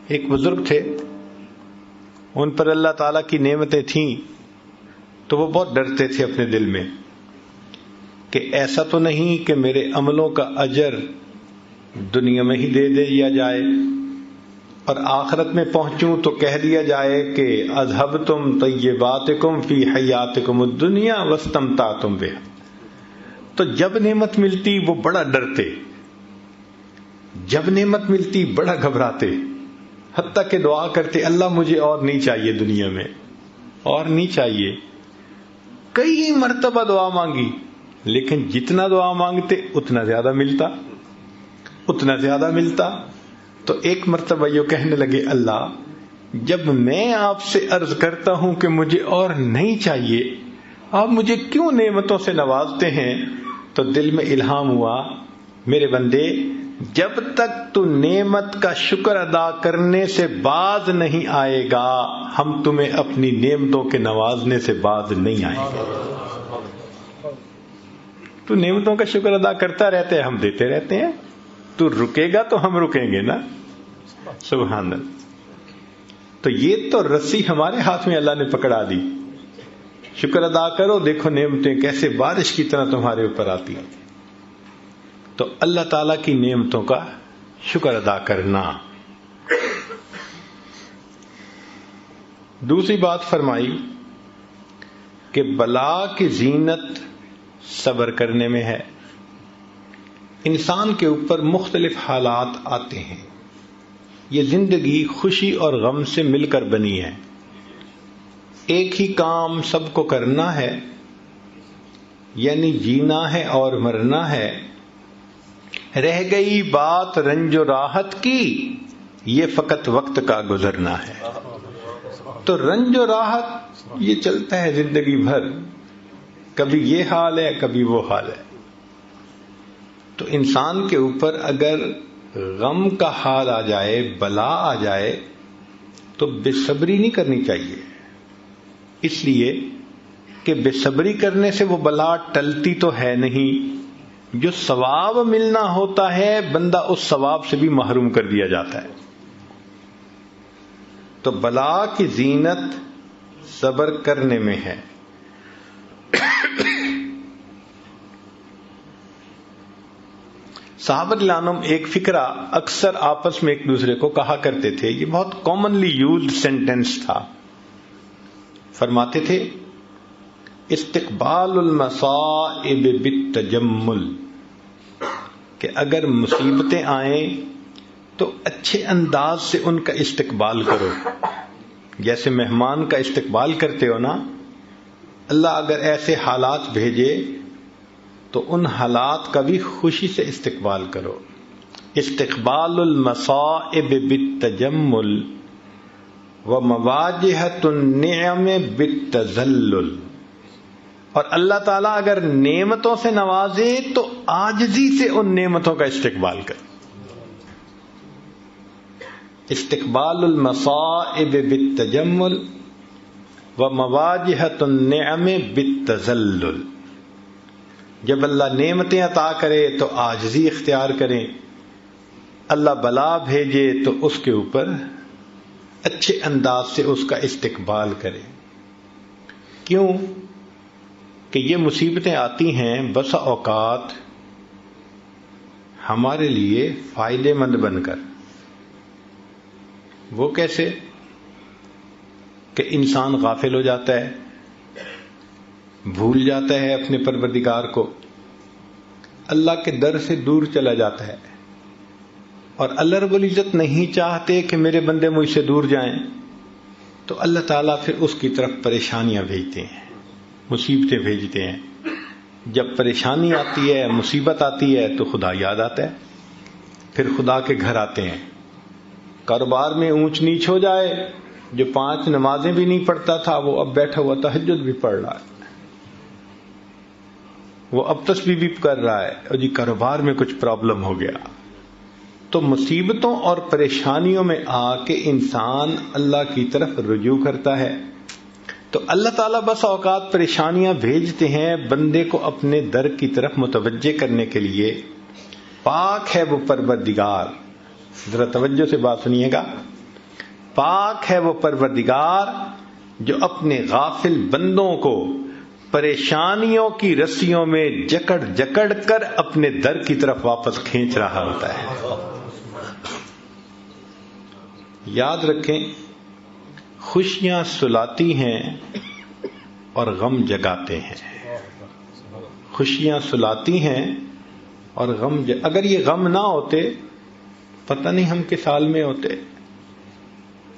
ایک بزرگ تھے، ان پر اللہ تعالیٰ کی نعمتیں تھیں تو وہ بہت ڈرتے تھے اپنے دل میں کہ ایسا تو نہیں کہ میرے عملوں کا اجر دنیا میں ہی دے دیا جائے اور آخرت میں پہنچوں تو کہہ دیا جائے کہ اذہبتم طیباتکم فی حیاتکم الدنیا واستمتعتم بہا۔ تو جب نعمت ملتی وہ بڑا ڈرتے، جب نعمت ملتی بڑا گھبراتے، حتیٰ کہ دعا کرتے اللہ مجھے اور نہیں چاہیے دنیا میں، اور نہیں چاہیے۔ کئی مرتبہ دعا مانگی لیکن جتنا دعا مانگتے اتنا زیادہ ملتا، اتنا زیادہ ملتا۔ تو ایک مرتبہ یہ کہنے لگے اللہ جب میں آپ سے عرض کرتا ہوں کہ مجھے اور نہیں چاہیے، آپ مجھے کیوں نعمتوں سے نوازتے ہیں؟ تو دل میں الہام ہوا میرے بندے جب تک تو نعمت کا شکر ادا کرنے سے باز نہیں آئے گا ہم تمہیں اپنی نعمتوں کے نوازنے سے باز نہیں آئیں گے۔ تو نعمتوں کا شکر ادا کرتا رہتے ہیں، ہم دیتے رہتے ہیں، تو رکے گا تو ہم رکیں گے نا۔ سبحان اللہ۔ تو یہ تو رسی ہمارے ہاتھ میں اللہ نے پکڑا دی، شکر ادا کرو، دیکھو نعمتیں کیسے بارش کی طرح تمہارے اوپر آتی ہیں۔ تو اللہ تعالی کی نعمتوں کا شکر ادا کرنا۔ دوسری بات فرمائی کہ بلا کی زینت صبر کرنے میں ہے۔ انسان کے اوپر مختلف حالات آتے ہیں، یہ زندگی خوشی اور غم سے مل کر بنی ہے، ایک ہی کام سب کو کرنا ہے، یعنی جینا ہے اور مرنا ہے۔ رہ گئی بات رنج و راحت کی، یہ فقط وقت کا گزرنا ہے۔ تو رنج و راحت یہ چلتا ہے زندگی بھر، کبھی یہ حال ہے کبھی وہ حال ہے۔ تو انسان کے اوپر اگر غم کا حال آ جائے، بلا آ جائے، تو بے صبری نہیں کرنی چاہیے، اس لیے کہ بے صبری کرنے سے وہ بلا ٹلتی تو ہے نہیں، جو ثواب ملنا ہوتا ہے بندہ اس ثواب سے بھی محروم کر دیا جاتا ہے۔ تو بلا کی زینت صبر کرنے میں ہے۔ صحابہ رضوان عنہم ایک فقرہ اکثر آپس میں ایک دوسرے کو کہا کرتے تھے، یہ بہت کامنلی یوزڈ سینٹینس تھا۔ فرماتے تھے استقبال المصائب بالتجمل، کہ اگر مصیبتیں آئیں تو اچھے انداز سے ان کا استقبال کرو، جیسے مہمان کا استقبال کرتے ہو نا۔ اللہ اگر ایسے حالات بھیجے تو ان حالات کا بھی خوشی سے استقبال کرو۔ استقبال المصائب بالتجمل ومواجہۃ النعم بالتذلل۔ اور اللہ تعالیٰ اگر نعمتوں سے نوازے تو عاجزی سے ان نعمتوں کا استقبال کر۔ استقبال المصائب بالتجمل ومواجہۃ النعم بالتذلل۔ جب اللہ نعمتیں عطا کرے تو عاجزی اختیار کریں، اللہ بلا بھیجے تو اس کے اوپر اچھے انداز سے اس کا استقبال کریں۔ کیوں کہ یہ مصیبتیں آتی ہیں بسا اوقات ہمارے لیے فائدے مند بن کر۔ وہ کیسے؟ کہ انسان غافل ہو جاتا ہے، بھول جاتا ہے اپنے پروردگار کو، اللہ کے در سے دور چلا جاتا ہے، اور اللہ رب العزت نہیں چاہتے کہ میرے بندے مجھ سے دور جائیں، تو اللہ تعالیٰ پھر اس کی طرف پریشانیاں بھیجتے ہیں، مصیبتیں بھیجتے ہیں۔ جب پریشانی آتی ہے، مصیبت آتی ہے تو خدا یاد آتا ہے، پھر خدا کے گھر آتے ہیں۔ کاروبار میں اونچ نیچ ہو جائے، جو 5 نمازیں بھی نہیں پڑھتا تھا وہ اب بیٹھا ہوا تہجد بھی پڑھ رہا ہے، وہ اب تسبیح بھی کر رہا ہے، اور جی کاروبار میں کچھ پرابلم ہو گیا۔ تو مصیبتوں اور پریشانیوں میں آ کے انسان اللہ کی طرف رجوع کرتا ہے۔ تو اللہ تعالیٰ بس اوقات پریشانیاں بھیجتے ہیں بندے کو اپنے در کی طرف متوجہ کرنے کے لیے۔ پاک ہے وہ پروردگار، ذرا توجہ سے بات سنیے گا، پاک ہے وہ پروردگار جو اپنے غافل بندوں کو پریشانیوں کی رسیوں میں جکڑ جکڑ کر اپنے در کی طرف واپس کھینچ رہا ہوتا ہے۔ یاد رکھیں، خوشیاں سلاتی ہیں اور غم جگاتے ہیں۔ خوشیاں سلاتی ہیں اور اگر یہ غم نہ ہوتے، پتہ نہیں ہم کس حال میں ہوتے۔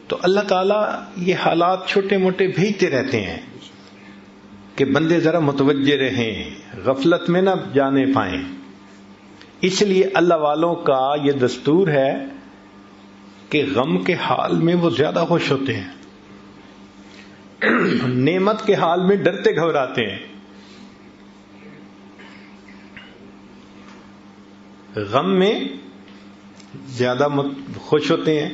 تو اللہ تعالیٰ یہ حالات چھوٹے موٹے بھیجتے رہتے ہیں کہ بندے ذرا متوجہ رہیں، غفلت میں نہ جانے پائیں۔ اس لیے اللہ والوں کا یہ دستور ہے کہ غم کے حال میں وہ زیادہ خوش ہوتے ہیں، نعمت کے حال میں ڈرتے گھبراتے ہیں۔ غم میں زیادہ خوش ہوتے ہیں۔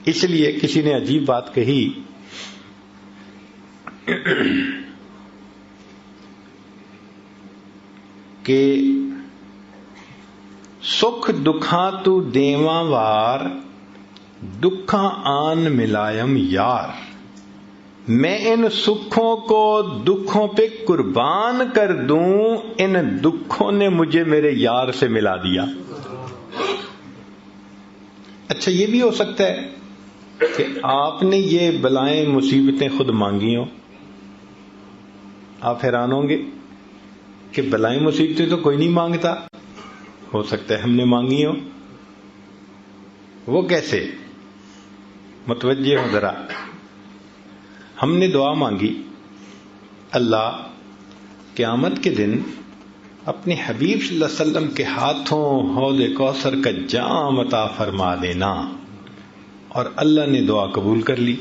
اس لیے کسی نے عجیب بات کہی کہ سکھ دکھاں تو دیواں وار، دکھاں آن ملائم یار۔ میں ان سکھوں کو دکھوں پہ قربان کر دوں، ان دکھوں نے مجھے میرے یار سے ملا دیا۔ اچھا، یہ بھی ہو سکتا ہے کہ آپ نے یہ بلائیں مصیبتیں خود مانگی ہوں۔ آپ حیران ہوں گے کہ بلائیں مصیبتیں تو کوئی نہیں مانگتا، ہو سکتا ہے ہم نے مانگی ہوں۔ وہ کیسے؟ متوجہ ہو ذرا۔ ہم نے دعا مانگی، اللہ قیامت کے دن اپنے حبیب صلی اللہ علیہ وسلم کے ہاتھوں حوض کوثر کا جام عطا فرما دینا، اور اللہ نے دعا قبول کر لی،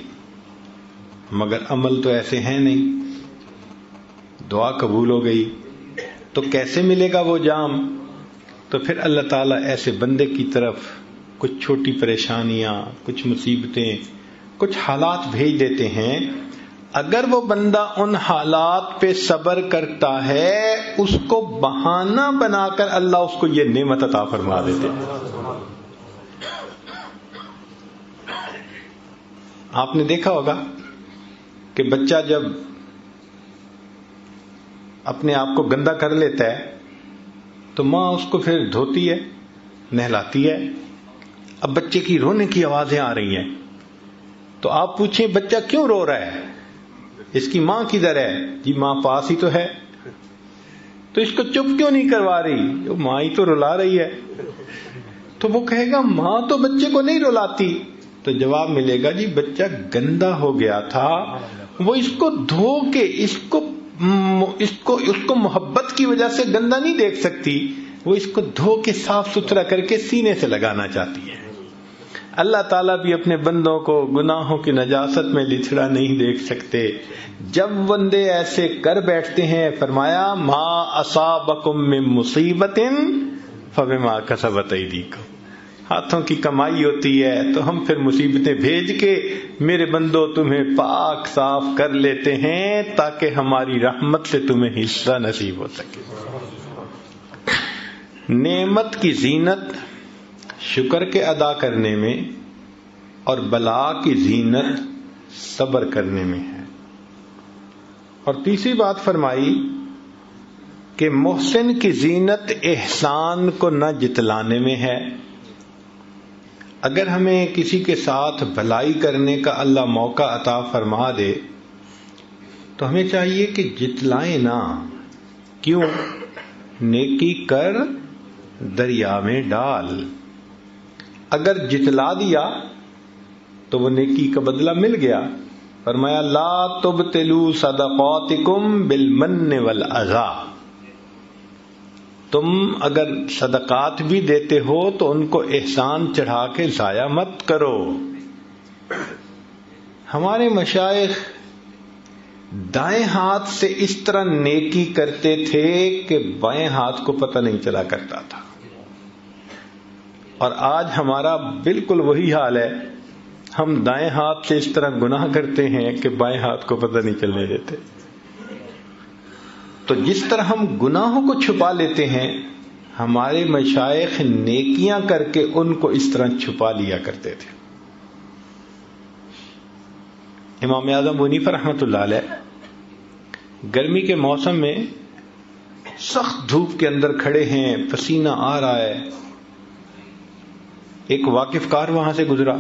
مگر عمل تو ایسے ہیں نہیں۔ دعا قبول ہو گئی تو کیسے ملے گا وہ جام؟ تو پھر اللہ تعالیٰ ایسے بندے کی طرف کچھ چھوٹی پریشانیاں، کچھ مصیبتیں، کچھ حالات بھیج دیتے ہیں۔ اگر وہ بندہ ان حالات پہ صبر کرتا ہے، اس کو بہانہ بنا کر اللہ اس کو یہ نعمت عطا فرما دیتے ہیں۔ آپ نے دیکھا ہوگا کہ بچہ جب اپنے آپ کو گندا کر لیتا ہے تو ماں اس کو پھر دھوتی ہے، نہلاتی ہے۔ اب بچے کی رونے کی آوازیں آ رہی ہیں تو آپ پوچھیں بچہ کیوں رو رہا ہے؟ اس کی ماں کدھر ہے؟ جی ماں پاس ہی تو ہے۔ تو اس کو چپ کیوں نہیں کروا رہی؟ ماں ہی تو رلا رہی ہے۔ تو وہ کہے گا ماں تو بچے کو نہیں رلاتی۔ تو جواب ملے گا جی بچہ گندا ہو گیا تھا، وہ اس کو دھو کے اس کو محبت کی وجہ سے گندا نہیں دیکھ سکتی، وہ اس کو دھو کے صاف ستھرا کر کے سینے سے لگانا چاہتی ہے۔ اللہ تعالیٰ بھی اپنے بندوں کو گناہوں کی نجاست میں لچھڑا نہیں دیکھ سکتے۔ جب بندے ایسے کر بیٹھتے ہیں، فرمایا ما اصابکم من مصیبت فبما کسبت ایدیکم، ہاتھوں کی کمائی ہوتی ہے تو ہم پھر مصیبتیں بھیج کے میرے بندوں تمہیں پاک صاف کر لیتے ہیں تاکہ ہماری رحمت سے تمہیں حصہ نصیب ہو سکے۔ نعمت کی زینت شکر کے ادا کرنے میں اور بلا کی زینت صبر کرنے میں ہے۔ اور تیسری بات فرمائی کہ محسن کی زینت احسان کو نہ جتلانے میں ہے۔ اگر ہمیں کسی کے ساتھ بھلائی کرنے کا اللہ موقع عطا فرما دے تو ہمیں چاہیے کہ جتلائیں نہ۔ کیوں؟ نیکی کر دریا میں ڈال۔ اگر جتلا دیا تو وہ نیکی کا بدلہ مل گیا۔ فرمایا لا تبطلوا صدقاتکم بالمن والاذی، تم اگر صدقات بھی دیتے ہو تو ان کو احسان چڑھا کے ضائع مت کرو۔ ہمارے مشائخ دائیں ہاتھ سے اس طرح نیکی کرتے تھے کہ بائیں ہاتھ کو پتہ نہیں چلا کرتا تھا، اور آج ہمارا بالکل وہی حال ہے۔ ہم دائیں ہاتھ سے اس طرح گناہ کرتے ہیں کہ بائیں ہاتھ کو پتہ نہیں چلنے دیتے۔ تو جس طرح ہم گناہوں کو چھپا لیتے ہیں، ہمارے مشائخ نیکیاں کر کے ان کو اس طرح چھپا لیا کرتے تھے۔ امام اعظم ابو حنیفہ رحمۃ اللہ علیہ گرمی کے موسم میں سخت دھوپ کے اندر کھڑے ہیں، پسینہ آ رہا ہے. ایک واقف کار وہاں سے گزرا،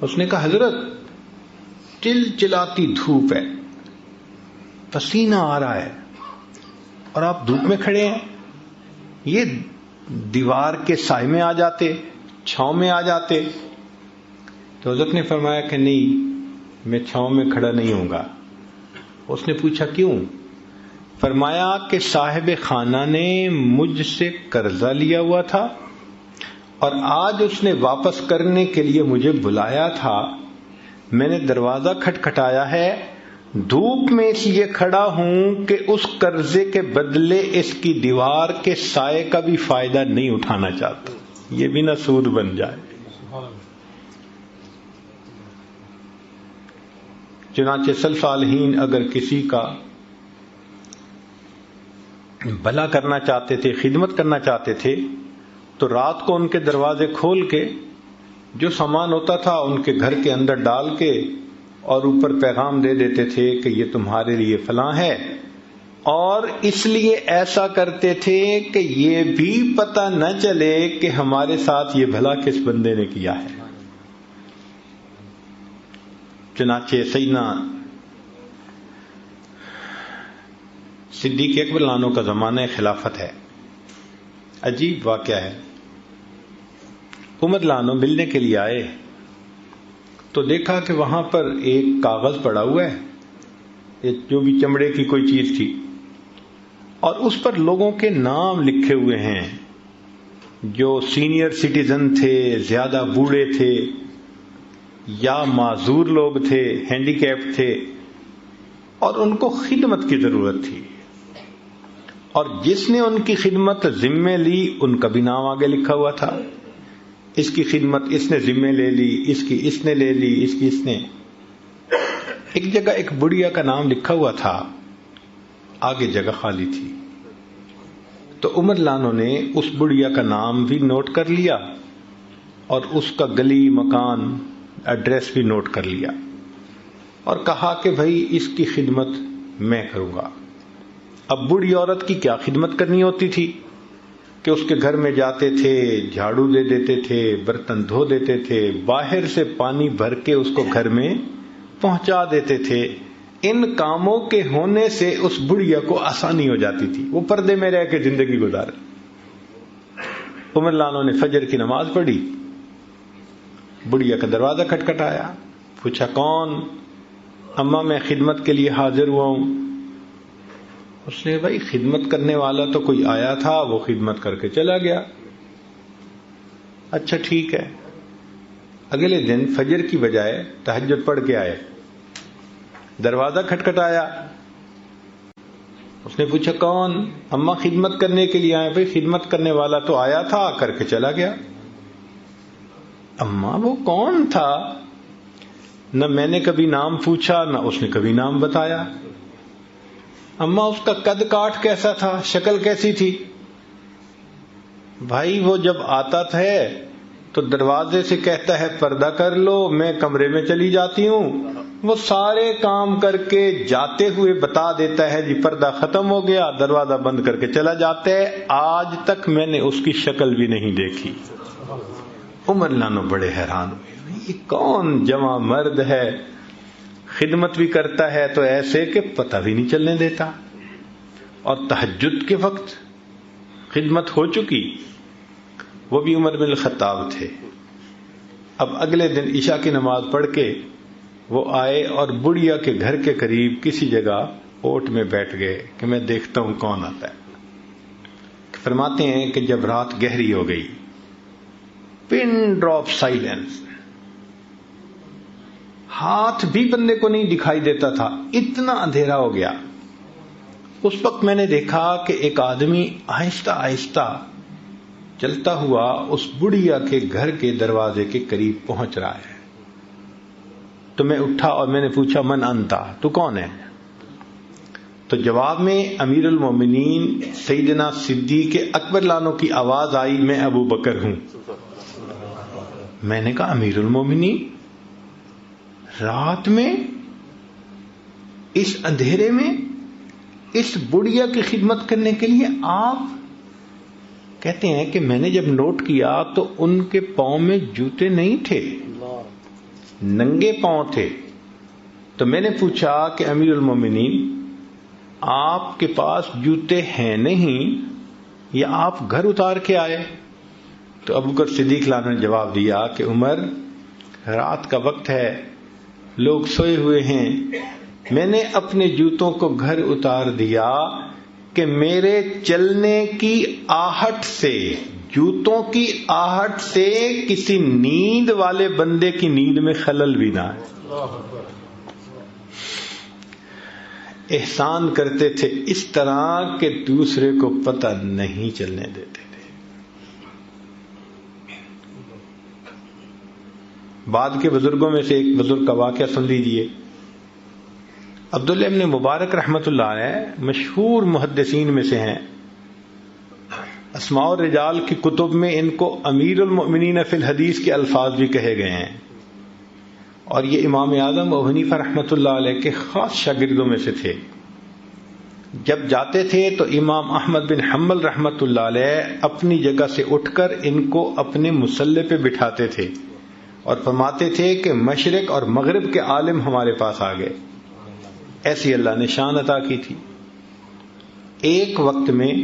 اس نے کہا حضرت چل چلاتی دھوپ ہے، پسینہ آ رہا ہے اور آپ دھوپ میں کھڑے ہیں، یہ دیوار کے سائے میں آ جاتے، چھاؤں میں آ جاتے. تو حضرت نے فرمایا کہ نہیں، میں چھاؤں میں کھڑا نہیں ہوں گا. اس نے پوچھا کیوں؟ فرمایا کہ صاحب خانہ نے مجھ سے قرضہ لیا ہوا تھا اور آج اس نے واپس کرنے کے لیے مجھے بلایا تھا. میں نے دروازہ کھٹکھٹایا ہے، دھوپ میں اس لیے کھڑا ہوں کہ اس قرضے کے بدلے اس کی دیوار کے سائے کا بھی فائدہ نہیں اٹھانا چاہتا، یہ بھی نہ سود بن جائے. چنانچہ سلف صالحین اگر کسی کا بھلا کرنا چاہتے تھے، خدمت کرنا چاہتے تھے، تو رات کو ان کے دروازے کھول کے جو سامان ہوتا تھا ان کے گھر کے اندر ڈال کے اور اوپر پیغام دے دیتے تھے کہ یہ تمہارے لیے فلاں ہے. اور اس لیے ایسا کرتے تھے کہ یہ بھی پتہ نہ چلے کہ ہمارے ساتھ یہ بھلا کس بندے نے کیا ہے. چنانچہ سیدنا صدیق اکبر لانو کا زمانہ خلافت ہے. عجیب واقعہ ہے. عمر لانو ملنے کے لیے آئے تو دیکھا کہ وہاں پر ایک کاغذ پڑا ہوا ہے، جو بھی چمڑے کی کوئی چیز تھی، اور اس پر لوگوں کے نام لکھے ہوئے ہیں جو سینئر سٹیزن تھے، زیادہ بوڑھے تھے یا معذور لوگ تھے، ہینڈی کیپ تھے، اور ان کو خدمت کی ضرورت تھی. اور جس نے ان کی خدمت ذمے لی ان کا بھی نام آگے لکھا ہوا تھا. اس کی خدمت اس نے ذمے لے لی، اس کی اس نے لے لی، اس کی اس نے. ایک جگہ ایک بڑھیا کا نام لکھا ہوا تھا، آگے جگہ خالی تھی. تو عمر لانو نے اس بڑھیا کا نام بھی نوٹ کر لیا اور اس کا گلی، مکان، ایڈریس بھی نوٹ کر لیا اور کہا کہ بھائی اس کی خدمت میں کروں گا. اب بوڑھی عورت کی کیا خدمت کرنی ہوتی تھی کہ اس کے گھر میں جاتے تھے، جھاڑو دے دیتے تھے، برتن دھو دیتے تھے، باہر سے پانی بھر کے اس کو گھر میں پہنچا دیتے تھے. ان کاموں کے ہونے سے اس بڑھیا کو آسانی ہو جاتی تھی، وہ پردے میں رہ کے زندگی گزارے. عمر لانو نے فجر کی نماز پڑھی، بڑھیا کا دروازہ کھٹکھٹایا، پوچھا کون؟ اماں میں خدمت کے لیے حاضر ہوا ہوں. اس نے بھائی خدمت کرنے والا تو کوئی آیا تھا، وہ خدمت کر کے چلا گیا. اچھا ٹھیک ہے. اگلے دن فجر کی بجائے تہجد پڑھ کے آئے، دروازہ کھٹکھٹایا. اس نے پوچھا کون؟ اماں خدمت کرنے کے لیے آئے. بھائی خدمت کرنے والا تو آیا تھا، کر کے چلا گیا. اماں وہ کون تھا؟ نہ میں نے کبھی نام پوچھا، نہ اس نے کبھی نام بتایا. اماں اس کا قد کاٹ کیسا تھا، شکل کیسی تھی؟ بھائی وہ جب آتا تھا تو دروازے سے کہتا ہے پردہ کر لو، میں کمرے میں چلی جاتی ہوں. وہ سارے کام کر کے جاتے ہوئے بتا دیتا ہے جی پردہ ختم ہو گیا، دروازہ بند کر کے چلا جاتا ہے. آج تک میں نے اس کی شکل بھی نہیں دیکھی. عمر لانو بڑے حیران ہوئے، یہ کون جواں مرد ہے، خدمت بھی کرتا ہے تو ایسے کہ پتہ بھی نہیں چلنے دیتا، اور تہجد کے وقت خدمت ہو چکی. وہ بھی عمر بن الخطاب تھے. اب اگلے دن عشاء کی نماز پڑھ کے وہ آئے اور بڑھیا کے گھر کے قریب کسی جگہ اوٹ میں بیٹھ گئے کہ میں دیکھتا ہوں کون آتا ہے. فرماتے ہیں کہ جب رات گہری ہو گئی، پن ڈراپ سائلنس، ہاتھ بھی بندے کو نہیں دکھائی دیتا تھا، اتنا اندھیرا ہو گیا. اس وقت میں نے دیکھا کہ ایک آدمی آہستہ آہستہ چلتا ہوا اس بڑھیا کے گھر کے دروازے کے قریب پہنچ رہا ہے. تو میں اٹھا اور میں نے پوچھا من انتا، تو کون ہے؟ تو جواب میں امیر المومنین سیدنا صدیق اکبر لانو کی آواز آئی، میں ابو بکر ہوں. میں نے کہا امیر المومنین؟ رات میں اس اندھیرے میں اس بڑھیا کی خدمت کرنے کے لیے آپ کہتے ہیں کہ میں نے جب نوٹ کیا تو ان کے پاؤں میں جوتے نہیں تھے، ننگے پاؤں تھے. تو میں نے پوچھا کہ امیر المومنین آپ کے پاس جوتے ہیں نہیں یا آپ گھر اتار کے آئے؟ تو ابوبکر صدیق نے جواب دیا کہ عمر، رات کا وقت ہے، لوگ سوئے ہوئے ہیں، میں نے اپنے جوتوں کو گھر اتار دیا کہ میرے چلنے کی آہٹ سے، جوتوں کی آہٹ سے کسی نیند والے بندے کی نیند میں خلل بھی نہ آئے. احسان کرتے تھے اس طرح کہ دوسرے کو پتہ نہیں چلنے دیتے تھے. بعد کے بزرگوں میں سے ایک بزرگ کا واقعہ سن لیجئے. عبداللہ ابن مبارک رحمۃ اللہ علیہ مشہور محدثین میں سے ہیں. اسماء الرجال کی کتب میں ان کو امیر المؤمنین فی الحدیث کے الفاظ بھی کہے گئے ہیں، اور یہ امام اعظم ابو حنیفہ رحمۃ اللہ علیہ کے خاص شاگردوں میں سے تھے. جب جاتے تھے تو امام احمد بن حنبل رحمۃ اللہ علیہ اپنی جگہ سے اٹھ کر ان کو اپنے مصلی پہ بٹھاتے تھے اور فرماتے تھے کہ مشرق اور مغرب کے عالم ہمارے پاس آ گئے. ایسی اللہ نے شان عطا کی تھی. ایک وقت میں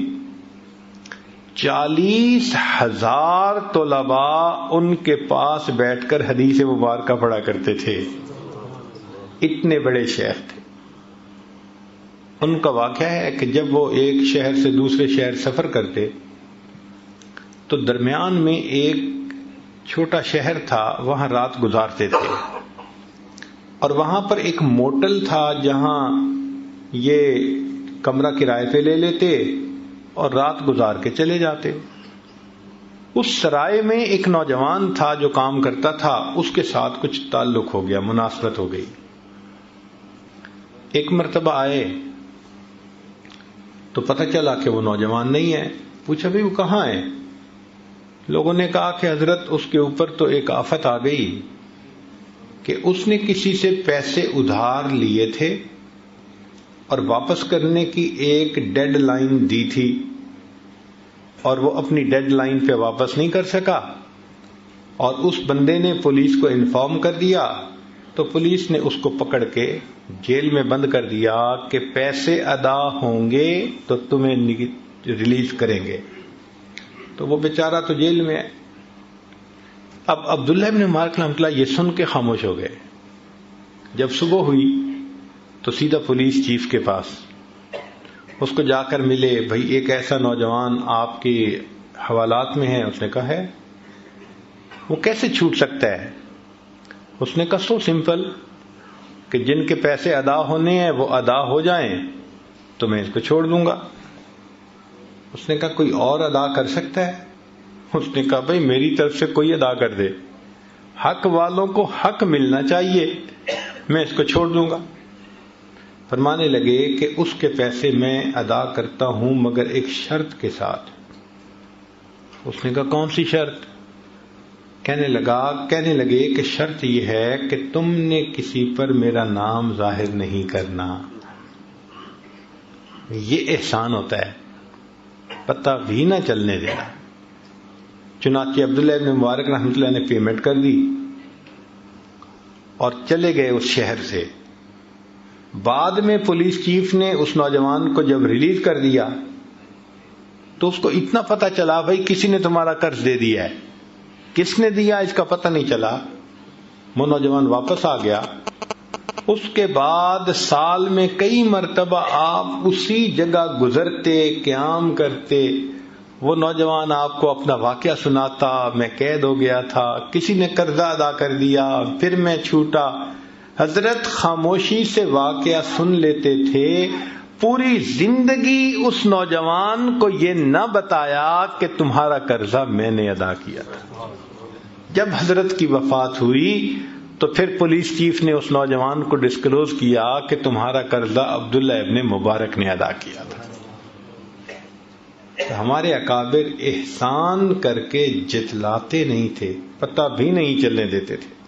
40,000 طلباء ان کے پاس بیٹھ کر حدیث مبارکہ پڑھا کرتے تھے. اتنے بڑے شیخ تھے. ان کا واقعہ ہے کہ جب وہ ایک شہر سے دوسرے شہر سفر کرتے تو درمیان میں ایک چھوٹا شہر تھا، وہاں رات گزارتے تھے، اور وہاں پر ایک موٹل تھا جہاں یہ کمرہ کرائے پہ لے لیتے اور رات گزار کے چلے جاتے. اس سرائے میں ایک نوجوان تھا جو کام کرتا تھا، اس کے ساتھ کچھ تعلق ہو گیا، مناسبت ہو گئی. ایک مرتبہ آئے تو پتہ چلا کہ وہ نوجوان نہیں ہے. پوچھا بھی وہ کہاں ہے؟ لوگوں نے کہا کہ حضرت اس کے اوپر تو ایک آفت آ گئی کہ اس نے کسی سے پیسے ادھار لیے تھے اور واپس کرنے کی ایک ڈیڈ لائن دی تھی، اور وہ اپنی ڈیڈ لائن پہ واپس نہیں کر سکا، اور اس بندے نے پولیس کو انفارم کر دیا تو پولیس نے اس کو پکڑ کے جیل میں بند کر دیا کہ پیسے ادا ہوں گے تو تمہیں ریلیز کریں گے. تو وہ بیچارہ تو جیل میں ہے. اب عبداللہ ابن مبارک رحمۃ اللہ یہ سن کے خاموش ہو گئے. جب صبح ہوئی تو سیدھا پولیس چیف کے پاس اس کو جا کر ملے. بھائی ایک ایسا نوجوان آپ کے حوالات میں ہے. اس نے کہا ہے. وہ کیسے چھوٹ سکتا ہے؟ اس نے کہا سو سمپل کہ جن کے پیسے ادا ہونے ہیں وہ ادا ہو جائیں تو میں اس کو چھوڑ دوں گا. اس نے کہا کوئی اور ادا کر سکتا ہے؟ اس نے کہا بھائی میری طرف سے کوئی ادا کر دے، حق والوں کو حق ملنا چاہیے، میں اس کو چھوڑ دوں گا. فرمانے لگے کہ اس کے پیسے میں ادا کرتا ہوں مگر ایک شرط کے ساتھ. اس نے کہا کون سی شرط؟ کہنے لگے کہ شرط یہ ہے کہ تم نے کسی پر میرا نام ظاہر نہیں کرنا. یہ احسان ہوتا ہے، پتہ بھی نہ چلنے دینا. چنانچہ عبداللہ ابن مبارک رحمۃ اللہ نے پیمنٹ کر دی اور چلے گئے اس شہر سے. بعد میں پولیس چیف نے اس نوجوان کو جب ریلیز کر دیا تو اس کو اتنا پتہ چلا بھائی کسی نے تمہارا قرض دے دیا ہے. کس نے دیا اس کا پتہ نہیں چلا. وہ نوجوان واپس آ گیا. اس کے بعد سال میں کئی مرتبہ آپ اسی جگہ گزرتے، قیام کرتے، وہ نوجوان آپ کو اپنا واقعہ سناتا، میں قید ہو گیا تھا، کسی نے قرضہ ادا کر دیا، پھر میں چھوٹا. حضرت خاموشی سے واقعہ سن لیتے تھے. پوری زندگی اس نوجوان کو یہ نہ بتایا کہ تمہارا قرضہ میں نے ادا کیا تھا. جب حضرت کی وفات ہوئی تو پھر پولیس چیف نے اس نوجوان کو ڈسکلوز کیا کہ تمہارا قرضہ عبداللہ ابن مبارک نے ادا کیا تھا. تو ہمارے اکابر احسان کر کے جتلاتے نہیں تھے، پتہ بھی نہیں چلنے دیتے تھے.